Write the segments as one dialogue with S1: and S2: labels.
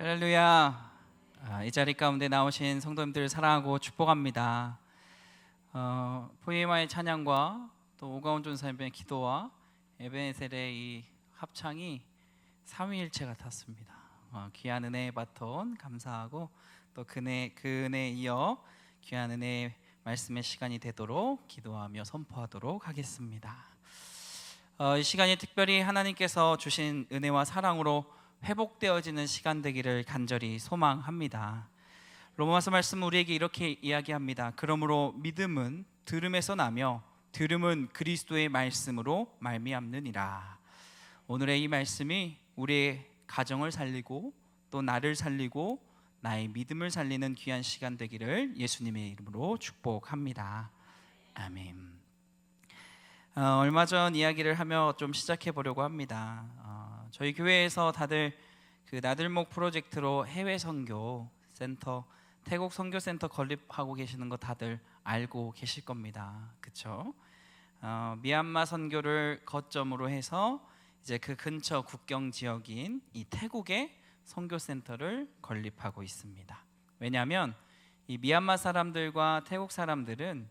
S1: 할렐루야. 이 자리 가운데 나오신 성도님들 사랑하고 축복합니다. 포에마의 찬양과 또 오가온 전사님의 기도와 에베네셀의 이 합창이 삼위일체 같았습니다. 귀한 은혜의 바톤 감사하고 또 그 은혜에 이어 귀한 은혜의 말씀의 시간이 되도록 기도하며 선포하도록 하겠습니다. 이 시간이 특별히 하나님께서 주신 은혜와 사랑으로 회복되어지는 시간 되기를 간절히 소망합니다. 로마서 말씀 우리에게 이렇게 이야기합니다. 그러므로 믿음은 들음에서 나며 들음은 그리스도의 말씀으로 말미암느니라. 오늘의 이 말씀이 우리의 가정을 살리고 또 나를 살리고 나의 믿음을 살리는 귀한 시간 되기를 예수님의 이름으로 축복합니다. 아멘. 얼마 전 이야기를 하며 좀 시작해 보려고 합니다. 저희 교회에서 다들 그 나들목 프로젝트로 해외 선교 센터, 태국 선교센터 건립하고 계시는 거 다들 알고 계실 겁니다. 그렇죠? 미얀마 선교를 거점으로 해서 이제 그 근처 국경 지역인 이 태국에 선교센터를 건립하고 있습니다. 왜냐하면 이 미얀마 사람들과 태국 사람들은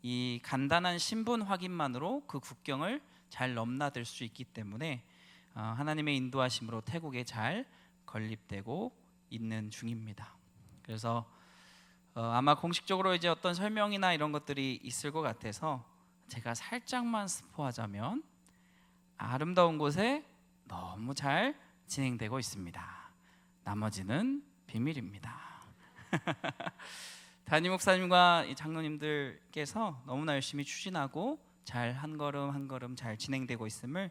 S1: 이 간단한 신분 확인만으로 그 국경을 잘 넘나들 수 있기 때문에 하나님의 인도하심으로 태국에 잘 건립되고 있는 중입니다. 그래서 아마 공식적으로 이제 어떤 설명이나 이런 것들이 있을 것 같아서 제가 살짝만 스포하자면 아름다운 곳에 너무 잘 진행되고 있습니다. 나머지는 비밀입니다. 담임 목사님과 이 장로님들께서 너무나 열심히 추진하고 잘 한 걸음 한 걸음 잘 진행되고 있음을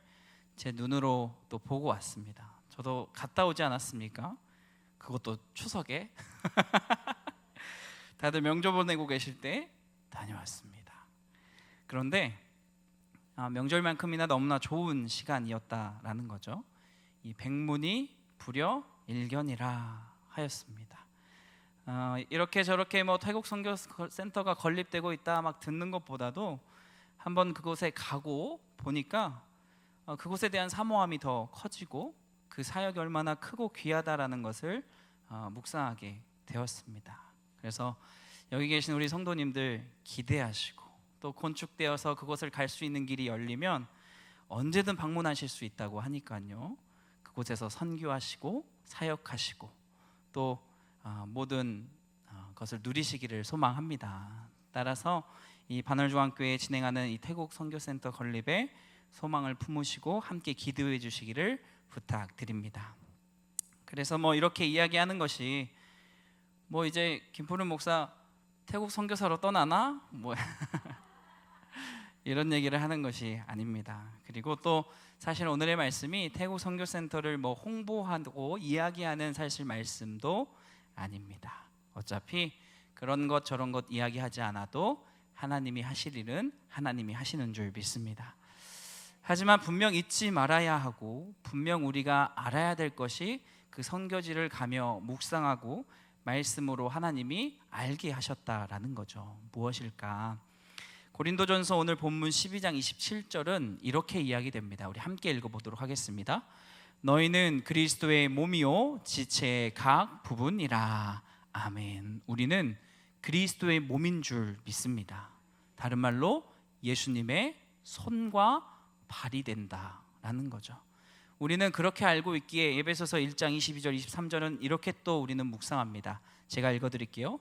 S1: 제 눈으로 또 보고 왔습니다. 저도 갔다 오지 않았습니까? 그것도 추석에 다들 명절 보내고 계실 때 다녀왔습니다. 그런데 명절만큼이나 너무나 좋은 시간이었다라는 거죠. 이 백문이 불여일견이라 하였습니다. 이렇게 저렇게 뭐 태국 선교센터가 건립되고 있다 막 듣는 것보다도 한번 그곳에 가고 보니까 그곳에 대한 사모함이 더 커지고 그 사역이 얼마나 크고 귀하다라는 것을 묵상하게 되었습니다. 그래서 여기 계신 우리 성도님들 기대하시고 또 건축되어서 그곳을 갈 수 있는 길이 열리면 언제든 방문하실 수 있다고 하니까요. 그곳에서 선교하시고 사역하시고 또 모든 것을 누리시기를 소망합니다. 따라서 이 반월중앙교회에 진행하는 이 태국 선교센터 건립에 소망을 품으시고 함께 기도해 주시기를 부탁드립니다. 그래서 뭐 이렇게 이야기하는 것이 뭐 이제 김푸른 목사 태국 선교사로 떠나나? 뭐 이런 얘기를 하는 것이 아닙니다. 그리고 또 사실 오늘의 말씀이 태국 선교센터를 뭐 홍보하고 이야기하는 사실 말씀도 아닙니다. 어차피 그런 것 저런 것 이야기하지 않아도 하나님이 하실 일은 하나님이 하시는 줄 믿습니다. 하지만 분명 잊지 말아야 하고 분명 우리가 알아야 될 것이 그 선교지를 가며 묵상하고 말씀으로 하나님이 알게 하셨다라는 거죠. 무엇일까? 고린도전서 오늘 본문 12장 27절은 이렇게 이야기됩니다. 우리 함께 읽어보도록 하겠습니다. 너희는 그리스도의 몸이요 지체의 각 부분이라. 아멘. 우리는 그리스도의 몸인 줄 믿습니다. 다른 말로 예수님의 손과 발이 된다라는 거죠. 우리는 그렇게 알고 있기에 에베소서 1장 22절 23절은 이렇게 또 우리는 묵상합니다. 제가 읽어드릴게요.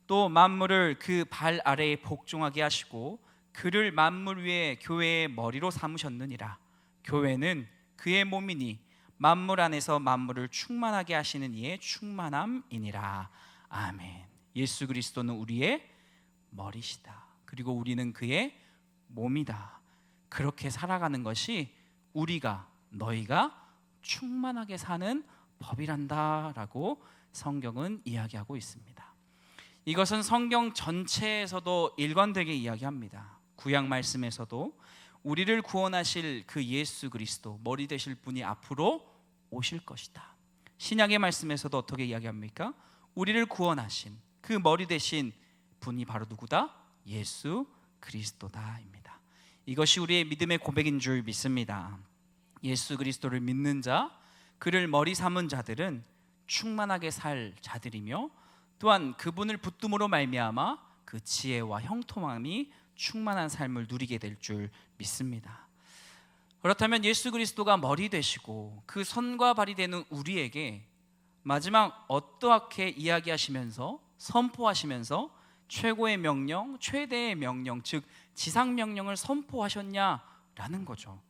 S1: 또 만물을 그 발 아래에 복종하게 하시고 그를 만물 위에 교회의 머리로 삼으셨느니라. 교회는 그의 몸이니 만물 안에서 만물을 충만하게 하시는 이의 충만함이니라. 아멘. 예수 그리스도는 우리의 머리시다. 그리고 우리는 그의 몸이다. 그렇게 살아가는 것이 우리가 너희가 충만하게 사는 법이란다라고 성경은 이야기하고 있습니다. 이것은 성경 전체에서도 일관되게 이야기합니다. 구약 말씀에서도 우리를 구원하실 그 예수 그리스도 머리 되실 분이 앞으로 오실 것이다. 신약의 말씀에서도 어떻게 이야기합니까? 우리를 구원하신 그 머리 되신 분이 바로 누구다? 예수 그리스도다입니다. 이것이 우리의 믿음의 고백인 줄 믿습니다. 예수 그리스도를 믿는 자, 그를 머리 삼은 자들은 충만하게 살 자들이며 또한 그분을 붙듦으로 말미암아 그 지혜와 형통함이 충만한 삶을 누리게 될 줄 믿습니다. 그렇다면 예수 그리스도가 머리 되시고 그 손과 발이 되는 우리에게 마지막 어떻게 이야기하시면서 선포하시면서 최고의 명령, 최대의 명령, 즉 지상 명령을 선포하셨냐라는 거죠.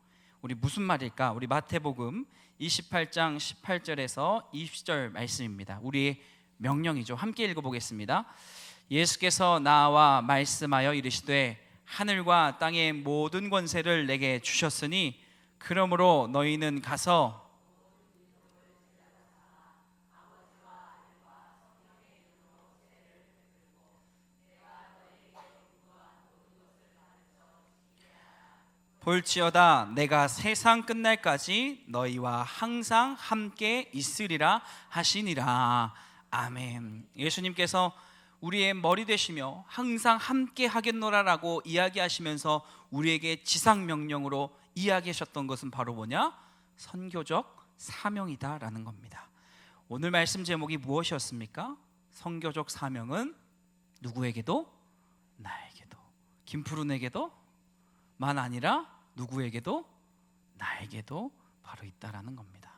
S1: 우리 무슨 말일까? 우리 마태복음 28장 18절에서 20절 말씀입니다. 우리의 명령이죠. 함께 읽어보겠습니다. 예수께서 나와 말씀하여 이르시되 하늘과 땅의 모든 권세를 내게 주셨으니 그러므로 너희는 가서 볼지어다 내가 세상 끝날까지 너희와 항상 함께 있으리라 하시니라. 아멘. 예수님께서 우리의 머리 되시며 항상 함께 하겠노라라고 이야기하시면서 우리에게 지상 명령으로 이야기하셨던 것은 바로 뭐냐? 선교적 사명이다라는 겁니다. 오늘 말씀 제목이 무엇이었습니까? 선교적 사명은 누구에게도 나에게도 김푸른에게도 만 아니라 누구에게도 나에게도 바로 있다라는 겁니다.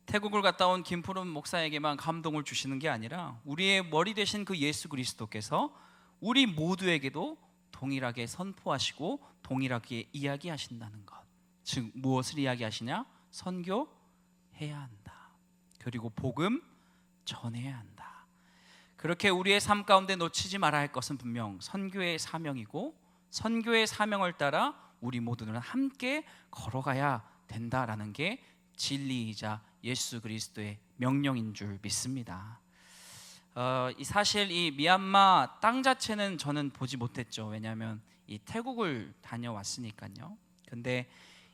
S1: 태국을 갔다 온 김푸른 목사에게만 감동을 주시는 게 아니라 우리의 머리 되신 그 예수 그리스도께서 우리 모두에게도 동일하게 선포하시고 동일하게 이야기하신다는 것. 즉 무엇을 이야기하시냐? 선교해야 한다. 그리고 복음 전해야 한다. 그렇게 우리의 삶 가운데 놓치지 말아야 할 것은 분명 선교의 사명이고 선교의 사명을 따라 우리 모두는 함께 걸어가야 된다라는 게 진리이자 예수 그리스도의 명령인 줄 믿습니다. 사실 이 미얀마 땅 자체는 저는 보지 못했죠. 왜냐하면 이 태국을 다녀왔으니까요. 근데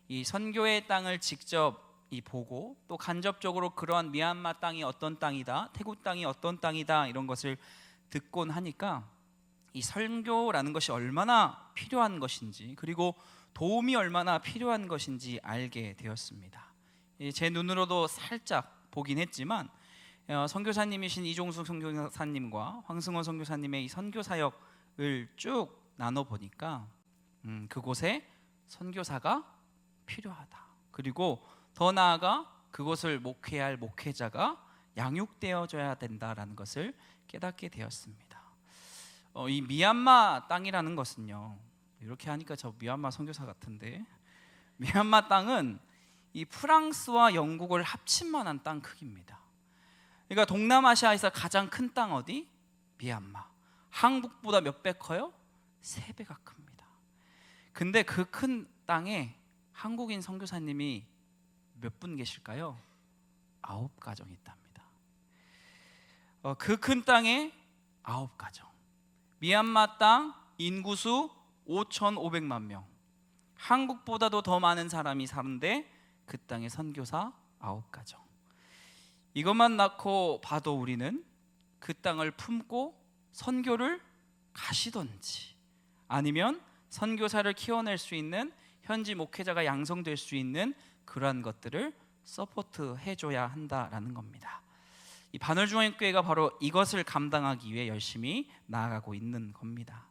S1: 이 선교의 땅을 직접 보고 또 간접적으로 그러한 미얀마 땅이 어떤 땅이다, 태국 땅이 어떤 땅이다 이런 것을 듣곤 하니까 이 선교라는 것이 얼마나 필요한 것인지 그리고 도움이 얼마나 필요한 것인지 알게 되었습니다. 제 눈으로도 살짝 보긴 했지만 선교사님이신 이종숙 선교사님과 황승원 선교사님의 이 선교 사역을 쭉 나눠 보니까 그곳에 선교사가 필요하다. 그리고 더 나아가 그곳을 목회할 목회자가 양육되어져야 된다라는 것을 깨닫게 되었습니다. 이 미얀마 땅이라는 것은요, 이렇게 하니까 저 미얀마 선교사 같은데, 미얀마 땅은 이 프랑스와 영국을 합친 만한 땅 크기입니다. 그러니까 동남아시아에서 가장 큰 땅 어디? 미얀마. 한국보다 몇 배 커요? 3배가 큽니다. 근데 그 큰 땅에 한국인 선교사님이 몇 분 계실까요? 9가정이 있답니다. 그 큰 땅에 9가정. 미얀마 땅 인구수 5,500만 명. 한국보다도 더 많은 사람이 사는데 그 땅에 선교사 9가정. 이것만 낳고 봐도 우리는 그 땅을 품고 선교를 가시던지 아니면 선교사를 키워낼 수 있는 현지 목회자가 양성될 수 있는 그러한 것들을 서포트 해줘야 한다라는 겁니다. 이 반월중앙교회가 바로 이것을 감당하기 위해 열심히 나아가고 있는 겁니다.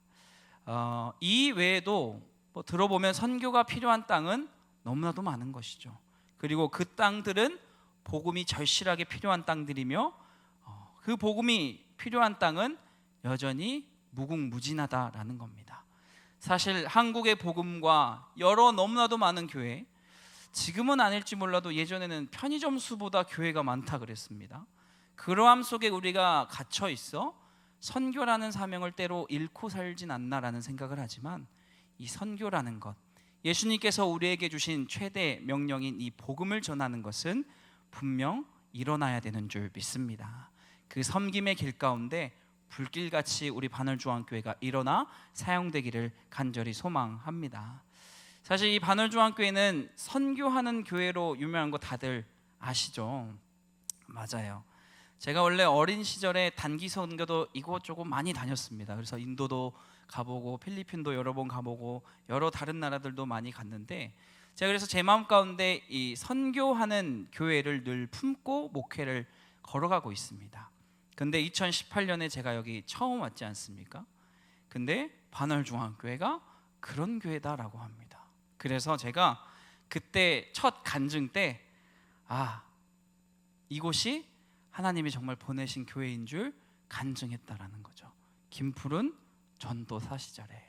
S1: 이 외에도 들어보면 선교가 필요한 땅은 너무나도 많은 것이죠. 그리고 그 땅들은 복음이 절실하게 필요한 땅들이며 그 복음이 필요한 땅은 여전히 무궁무진하다라는 겁니다. 사실 한국의 복음과 여러 너무나도 많은 교회, 지금은 아닐지 몰라도 예전에는 편의점 수보다 교회가 많다 그랬습니다. 그러함 속에 우리가 갇혀 있어 선교라는 사명을 때로 잃고 살진 않나라는 생각을 하지만 이 선교라는 것, 예수님께서 우리에게 주신 최대 명령인 이 복음을 전하는 것은 분명 일어나야 되는 줄 믿습니다. 그 섬김의 길 가운데 불길같이 우리 반월중앙교회가 일어나 사용되기를 간절히 소망합니다. 사실 이 반월중앙교회는 선교하는 교회로 유명한 거 다들 아시죠? 맞아요. 제가 원래 어린 시절에 단기 선교도 이곳저곳 많이 다녔습니다. 그래서 인도도 가보고 필리핀도 여러 번 가보고 여러 다른 나라들도 많이 갔는데 제가 그래서 제 마음 가운데 이 선교하는 교회를 늘 품고 목회를 걸어가고 있습니다. 근데 2018년에 제가 여기 처음 왔지 않습니까? 근데 반월중앙교회가 그런 교회다라고 합니다. 그래서 제가 그때 첫 간증 때 이곳이 하나님이 정말 보내신 교회인 줄 간증했다라는 거죠. 김푸른 전도사 시절에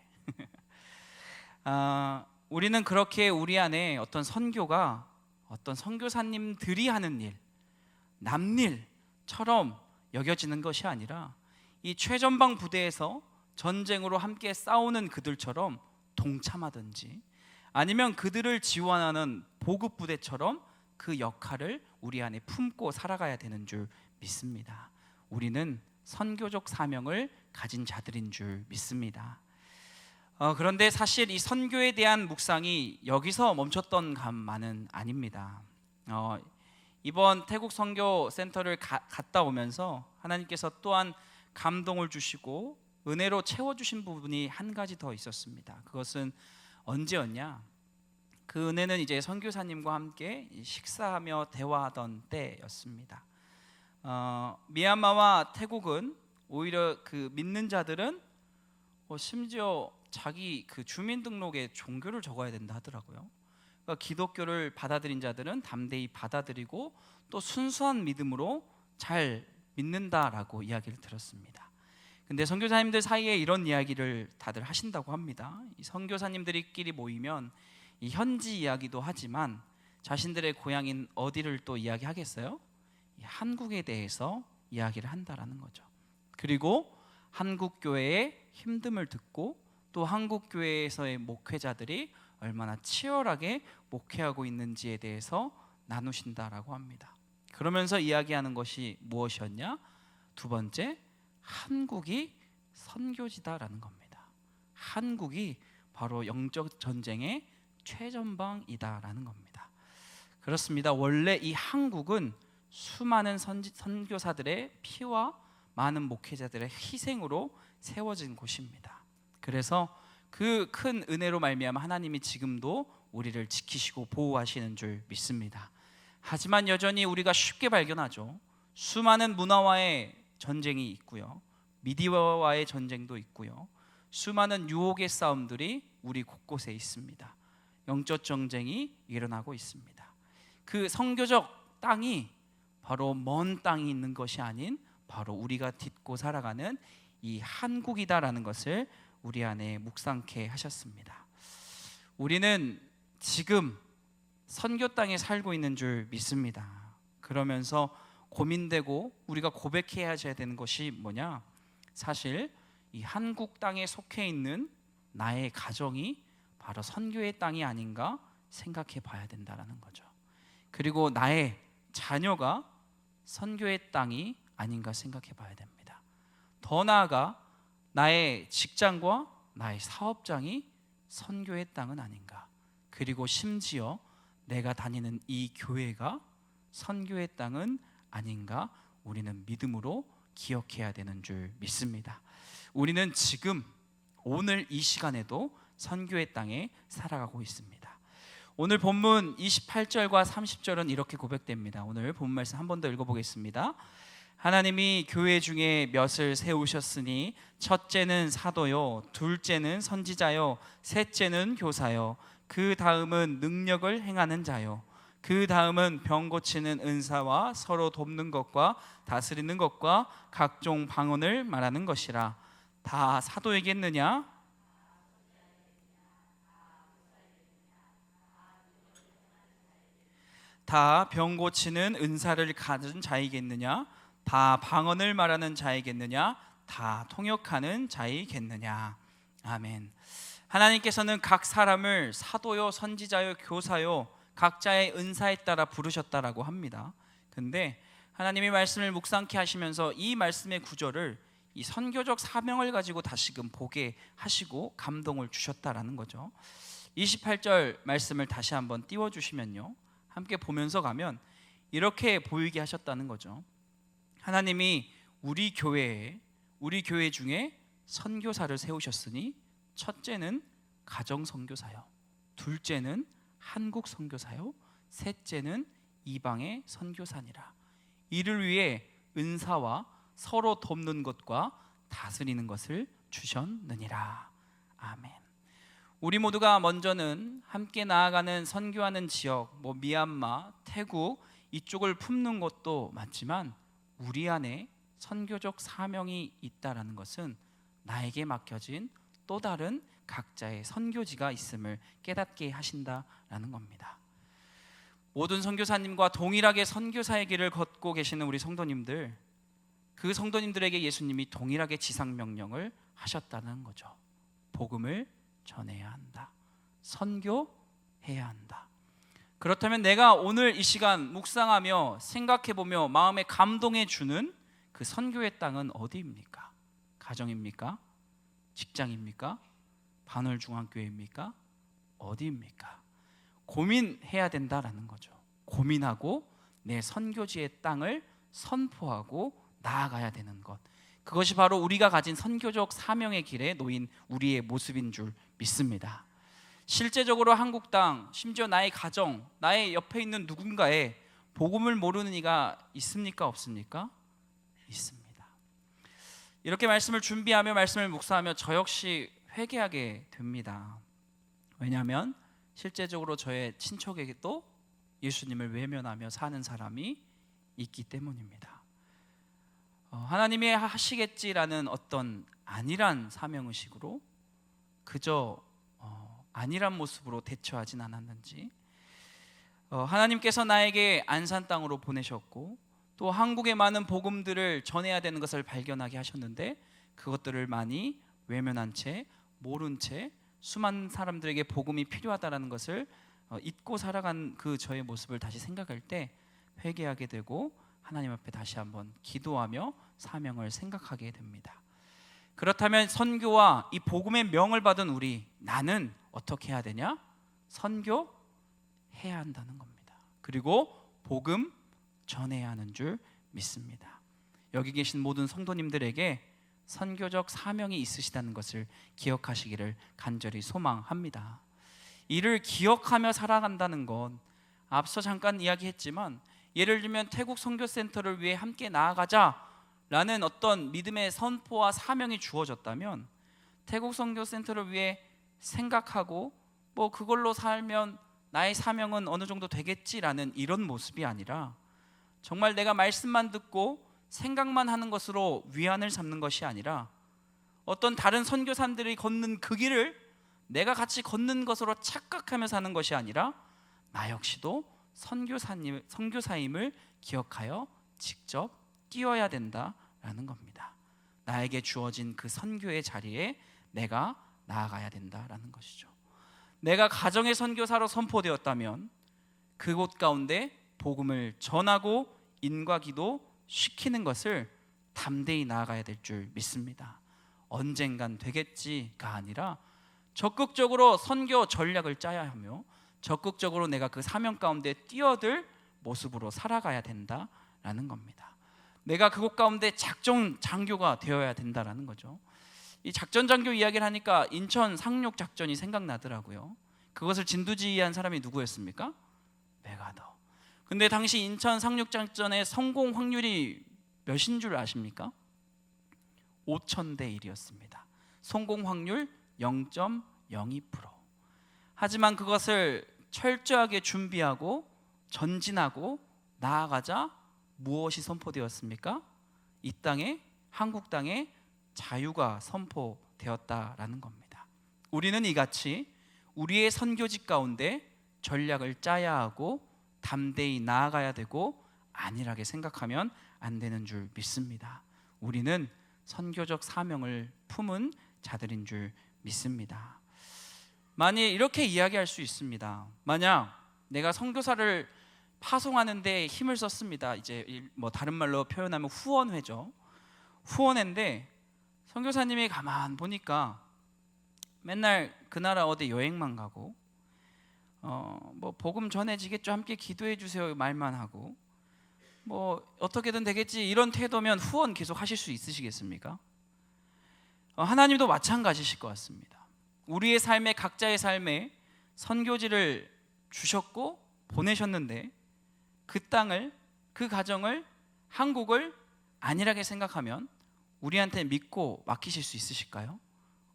S1: 우리는 그렇게 우리 안에 어떤 선교가 어떤 선교사님들이 하는 일, 남일처럼 여겨지는 것이 아니라 이 최전방 부대에서 전쟁으로 함께 싸우는 그들처럼 동참하든지 아니면 그들을 지원하는 보급 부대처럼 그 역할을 우리 안에 품고 살아가야 되는 줄 믿습니다. 우리는 선교적 사명을 가진 자들인 줄 믿습니다. 그런데 사실 이 선교에 대한 묵상이 여기서 멈췄던 감만은 아닙니다. 이번 태국 선교센터를 갔다 오면서 하나님께서 또한 감동을 주시고 은혜로 채워주신 부분이 한 가지 더 있었습니다. 그것은 언제였냐? 그 은혜는 이제 선교사님과 함께 식사하며 대화하던 때였습니다. 미얀마와 태국은 오히려 그 믿는 자들은 심지어 자기 그 주민등록에 종교를 적어야 된다 하더라고요. 그러니까 기독교를 받아들인 자들은 담대히 받아들이고 또 순수한 믿음으로 잘 믿는다라고 이야기를 들었습니다. 근데 선교사님들 사이에 이런 이야기를 다들 하신다고 합니다. 이 선교사님들끼리 모이면 이 현지 이야기도 하지만 자신들의 고향인 어디를 또 이야기하겠어요? 이 한국에 대해서 이야기를 한다라는 거죠. 그리고 한국 교회의 힘듦을 듣고 또 한국 교회에서의 목회자들이 얼마나 치열하게 목회하고 있는지에 대해서 나누신다라고 합니다. 그러면서 이야기하는 것이 무엇이었냐? 두 번째, 한국이 선교지다라는 겁니다. 한국이 바로 영적 전쟁의 최전방이다라는 겁니다. 그렇습니다. 원래 이 한국은 수많은 선교사들의 피와 많은 목회자들의 희생으로 세워진 곳입니다. 그래서 그 큰 은혜로 말미암아 하나님이 지금도 우리를 지키시고 보호하시는 줄 믿습니다. 하지만 여전히 우리가 쉽게 발견하죠. 수많은 문화와의 전쟁이 있고요, 미디어와의 전쟁도 있고요, 수많은 유혹의 싸움들이 우리 곳곳에 있습니다. 영적 전쟁이 일어나고 있습니다. 그 선교적 땅이 바로 먼 땅이 있는 것이 아닌 바로 우리가 딛고 살아가는 이 한국이다라는 것을 우리 안에 묵상케 하셨습니다. 우리는 지금 선교 땅에 살고 있는 줄 믿습니다. 그러면서 고민되고 우리가 고백해야 되는 것이 뭐냐? 사실 이 한국 땅에 속해 있는 나의 가정이 바로 선교의 땅이 아닌가 생각해 봐야 된다는 거죠. 그리고 나의 자녀가 선교의 땅이 아닌가 생각해 봐야 됩니다. 더 나아가 나의 직장과 나의 사업장이 선교의 땅은 아닌가, 그리고 심지어 내가 다니는 이 교회가 선교의 땅은 아닌가 우리는 믿음으로 기억해야 되는 줄 믿습니다. 우리는 지금 오늘 이 시간에도 선교의 땅에 살아가고 있습니다. 오늘 본문 28절과 30절은 이렇게 고백됩니다. 오늘 본문 말씀 한 번 더 읽어보겠습니다. 하나님이 교회 중에 몇을 세우셨으니 첫째는 사도요, 둘째는 선지자요, 셋째는 교사요, 그 다음은 능력을 행하는 자요, 그 다음은 병 고치는 은사와 서로 돕는 것과 다스리는 것과 각종 방언을 말하는 것이라. 다 사도에겠느냐? 다 병 고치는 은사를 가진 자이겠느냐? 다 방언을 말하는 자이겠느냐? 다 통역하는 자이겠느냐? 아멘. 하나님께서는 각 사람을 사도요, 선지자요, 교사요, 각자의 은사에 따라 부르셨다라고 합니다. 근데 하나님의 말씀을 묵상케 하시면서 이 말씀의 구절을 이 선교적 사명을 가지고 다시금 보게 하시고 감동을 주셨다라는 거죠. 28절 말씀을 다시 한번 띄워주시면요, 함께 보면서 가면 이렇게 보이게 하셨다는 거죠. 하나님이 우리 교회 중에 선교사를 세우셨으니 첫째는 가정 선교사요, 둘째는 한국 선교사요, 셋째는 이방의 선교사니라. 이를 위해 은사와 서로 돕는 것과 다스리는 것을 주셨느니라. 아멘. 우리 모두가 먼저는 함께 나아가는 선교하는 지역, 미얀마, 태국 이쪽을 품는 것도 맞지만 우리 안에 선교적 사명이 있다라는 것은 나에게 맡겨진 또 다른 각자의 선교지가 있음을 깨닫게 하신다라는 겁니다. 모든 선교사님과 동일하게 선교사의 길을 걷고 계시는 우리 성도님들, 그 성도님들에게 예수님이 동일하게 지상명령을 하셨다는 거죠. 복음을 전해야 한다. 선교해야 한다. 그렇다면 내가 오늘 이 시간 묵상하며 생각해보며 마음에 감동해 주는 그 선교의 땅은 어디입니까? 가정입니까? 직장입니까? 반월중앙교회입니까? 어디입니까? 고민해야 된다라는 거죠. 고민하고 내 선교지의 땅을 선포하고 나아가야 되는 것, 그것이 바로 우리가 가진 선교적 사명의 길에 놓인 우리의 모습인 줄 믿습니다. 실제적으로 한국 땅, 심지어 나의 가정, 나의 옆에 있는 누군가에 복음을 모르는 이가 있습니까? 없습니까? 있습니다. 이렇게 말씀을 준비하며 말씀을 묵상하며 저 역시 회개하게 됩니다. 왜냐하면 실제적으로 저의 친척에게도 예수님을 외면하며 사는 사람이 있기 때문입니다. 하나님이 하시겠지라는 어떤 안일한 사명의식으로 그저 안일한 모습으로 대처하진 않았는지, 하나님께서 나에게 안산 땅으로 보내셨고 또 한국의 많은 복음들을 전해야 되는 것을 발견하게 하셨는데 그것들을 많이 외면한 채, 모른 채 수많은 사람들에게 복음이 필요하다는 것을 잊고 살아간 그 저의 모습을 다시 생각할 때 회개하게 되고 하나님 앞에 다시 한번 기도하며 사명을 생각하게 됩니다. 그렇다면 선교와 이 복음의 명을 받은 우리, 나는 어떻게 해야 되냐? 선교해야 한다는 겁니다. 그리고 복음 전해야 하는 줄 믿습니다. 여기 계신 모든 성도님들에게 선교적 사명이 있으시다는 것을 기억하시기를 간절히 소망합니다. 이를 기억하며 살아간다는 건 앞서 잠깐 이야기했지만, 예를 들면 태국 선교센터를 위해 함께 나아가자라는 어떤 믿음의 선포와 사명이 주어졌다면 태국 선교센터를 위해 생각하고 그걸로 살면 나의 사명은 어느 정도 되겠지라는 이런 모습이 아니라, 정말 내가 말씀만 듣고 생각만 하는 것으로 위안을 삼는 것이 아니라 어떤 다른 선교사님들이 걷는 그 길을 내가 같이 걷는 것으로 착각하며 사는 것이 아니라 나 역시도 선교사임을 기억하여 직접 뛰어야 된다라는 겁니다. 나에게 주어진 그 선교의 자리에 내가 나아가야 된다라는 것이죠. 내가 가정의 선교사로 선포되었다면 그곳 가운데 복음을 전하고 인과기도 시키는 것을 담대히 나아가야 될 줄 믿습니다. 언젠간 되겠지가 아니라 적극적으로 선교 전략을 짜야 하며 적극적으로 내가 그 사명 가운데 뛰어들 모습으로 살아가야 된다라는 겁니다. 내가 그곳 가운데 작전 장교가 되어야 된다라는 거죠. 이 작전 장교 이야기를 하니까 인천 상륙 작전이 생각나더라고요. 그것을 진두지휘한 사람이 누구였습니까? 메가더. 근데 당시 인천 상륙 작전의 성공 확률이 몇인 줄 아십니까? 5,000대 1이었습니다. 성공 확률 0.02%. 하지만 그것을 철저하게 준비하고 전진하고 나아가자 무엇이 선포되었습니까? 이 땅에, 한국 땅에 자유가 선포되었다라는 겁니다. 우리는 이같이 우리의 선교직 가운데 전략을 짜야 하고 담대히 나아가야 되고 안일하게 생각하면 안 되는 줄 믿습니다. 우리는 선교적 사명을 품은 자들인 줄 믿습니다. 만일 이렇게 이야기할 수 있습니다. 만약 내가 선교사를 파송하는 데 힘을 썼습니다. 이제 다른 말로 표현하면 후원회죠. 후원회인데 선교사님이 가만 보니까 맨날 그 나라 어디 여행만 가고 복음 전해지겠죠, 함께 기도해 주세요 말만 하고 어떻게든 되겠지 이런 태도면 후원 계속 하실 수 있으시겠습니까? 하나님도 마찬가지실 것 같습니다. 우리의 삶에, 각자의 삶에 선교지를 주셨고 보내셨는데 그 땅을, 그 가정을 한국을 안일하게 생각하면 우리한테 믿고 맡기실 수 있으실까요?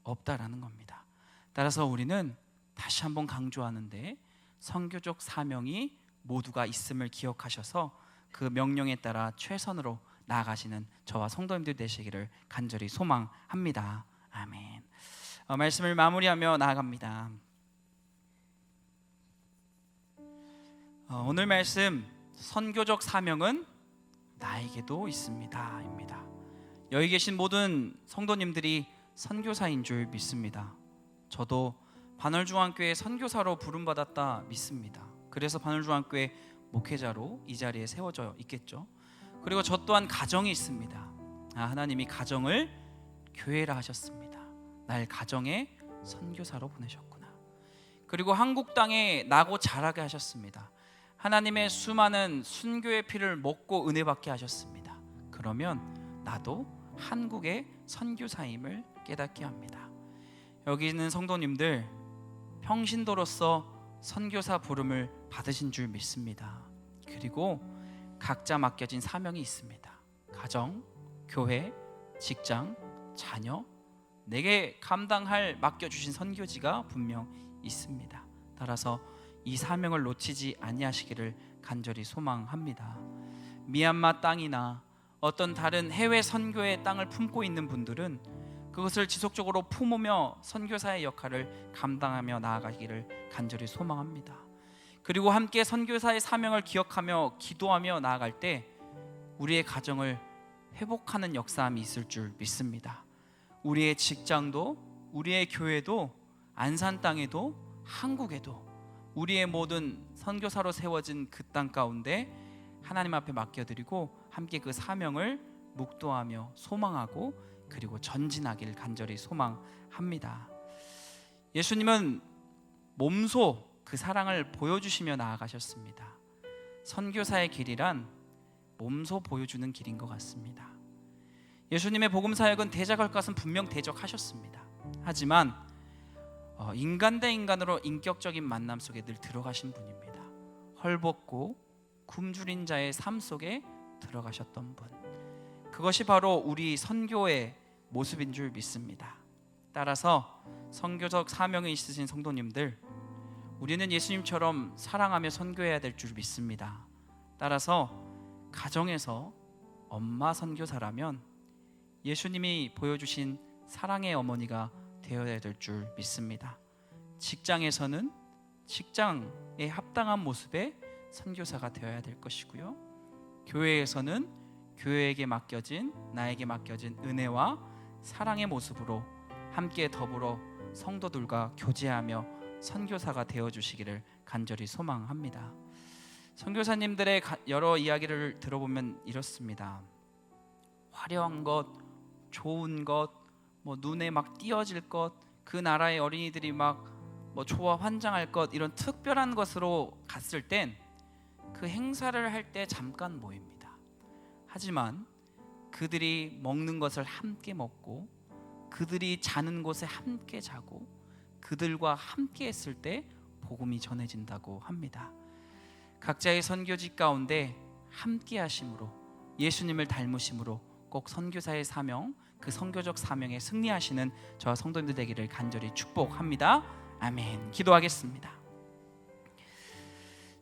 S1: 없다라는 겁니다. 따라서 우리는 다시 한번 강조하는데 선교적 사명이 모두가 있음을 기억하셔서 그 명령에 따라 최선으로 나아가시는 저와 성도님들 되시기를 간절히 소망합니다. 아멘. 말씀을 마무리하며 나아갑니다. 오늘 말씀 선교적 사명은 나에게도 있습니다 입니다. 여기 계신 모든 성도님들이 선교사인 줄 믿습니다. 저도 반월중앙교회 선교사로 부름받았다 믿습니다. 그래서 반월중앙교회 목회자로 이 자리에 세워져 있겠죠. 그리고 저 또한 가정이 있습니다. 하나님이 가정을 교회라 하셨습니다. 날 가정에 선교사로 보내셨구나. 그리고 한국 땅에 나고 자라게 하셨습니다. 하나님의 수많은 순교의 피를 먹고 은혜 받게 하셨습니다. 그러면 나도 한국의 선교사임을 깨닫게 합니다. 여기 있는 성도님들 평신도로서 선교사 부름을 받으신 줄 믿습니다. 그리고 각자 맡겨진 사명이 있습니다. 가정, 교회, 직장, 자녀, 내게 감당할 맡겨주신 선교지가 분명 있습니다. 따라서 이 사명을 놓치지 아니하시기를 간절히 소망합니다. 미얀마 땅이나 어떤 다른 해외 선교의 땅을 품고 있는 분들은 그것을 지속적으로 품으며 선교사의 역할을 감당하며 나아가기를 간절히 소망합니다. 그리고 함께 선교사의 사명을 기억하며 기도하며 나아갈 때 우리의 가정을 회복하는 역사함이 있을 줄 믿습니다. 우리의 직장도, 우리의 교회도, 안산 땅에도, 한국에도 우리의 모든 선교사로 세워진 그 땅 가운데 하나님 앞에 맡겨드리고 함께 그 사명을 묵도하며 소망하고 그리고 전진하기를 간절히 소망합니다. 예수님은 몸소 그 사랑을 보여주시며 나아가셨습니다. 선교사의 길이란 몸소 보여주는 길인 것 같습니다. 예수님의 복음 사역은 대적할 것은 분명 대적하셨습니다. 하지만 인간 대 인간으로 인격적인 만남 속에 늘 들어가신 분입니다. 헐벗고 굶주린 자의 삶 속에 들어가셨던 분, 그것이 바로 우리 선교의 모습인 줄 믿습니다. 따라서 선교적 사명이 있으신 성도님들, 우리는 예수님처럼 사랑하며 선교해야 될 줄 믿습니다. 따라서 가정에서 엄마 선교사라면 예수님이 보여주신 사랑의 어머니가 되어야 될 줄 믿습니다. 직장에서는 직장에 합당한 모습의 선교사가 되어야 될 것이고요. 교회에서는 교회에게 맡겨진, 나에게 맡겨진 은혜와 사랑의 모습으로 함께 더불어 성도들과 교제하며 선교사가 되어주시기를 간절히 소망합니다. 선교사님들의 여러 이야기를 들어보면 이렇습니다. 화려한 것, 좋은 것, 눈에 막 띄어질 것, 그 나라의 어린이들이 막 좋아 환장할 것, 이런 특별한 것으로 갔을 땐 그 행사를 할 때 잠깐 모입니다. 하지만 그들이 먹는 것을 함께 먹고 그들이 자는 곳에 함께 자고 그들과 함께 했을 때 복음이 전해진다고 합니다. 각자의 선교지 가운데 함께 하심으로, 예수님을 닮으심으로 꼭 선교사의 사명, 그 선교적 사명에 승리하시는 저와 성도님들 되기를 간절히 축복합니다. 아멘. 기도하겠습니다.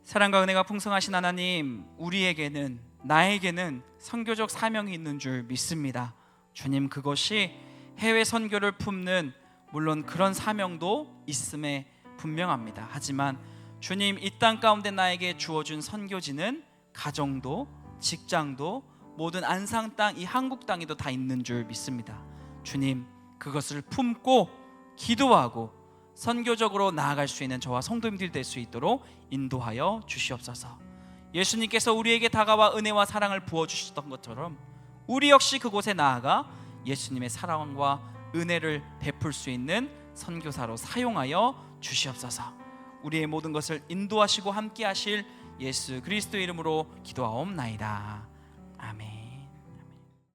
S1: 사랑과 은혜가 풍성하신 하나님, 우리에게는, 나에게는 선교적 사명이 있는 줄 믿습니다. 주님, 그것이 해외 선교를 품는, 물론 그런 사명도 있음에 분명합니다. 하지만 주님, 이 땅 가운데 나에게 주어준 선교지는 가정도, 직장도, 모든 안상 땅, 이 한국 땅에도 다 있는 줄 믿습니다. 주님, 그것을 품고 기도하고 선교적으로 나아갈 수 있는 저와 성도님들 될 수 있도록 인도하여 주시옵소서. 예수님께서 우리에게 다가와 은혜와 사랑을 부어주셨던 것처럼 우리 역시 그곳에 나아가 예수님의 사랑과 은혜를 베풀 수 있는 선교사로 사용하여 주시옵소서. 우리의 모든 것을 인도하시고 함께 하실 예수 그리스도 이름으로 기도하옵나이다.